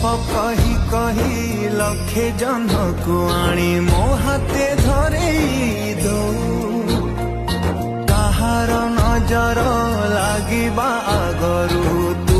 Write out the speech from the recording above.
गप कही कही लखे जन को आनी मो हाथे धरे दो कहार नजर लागिबा आगरू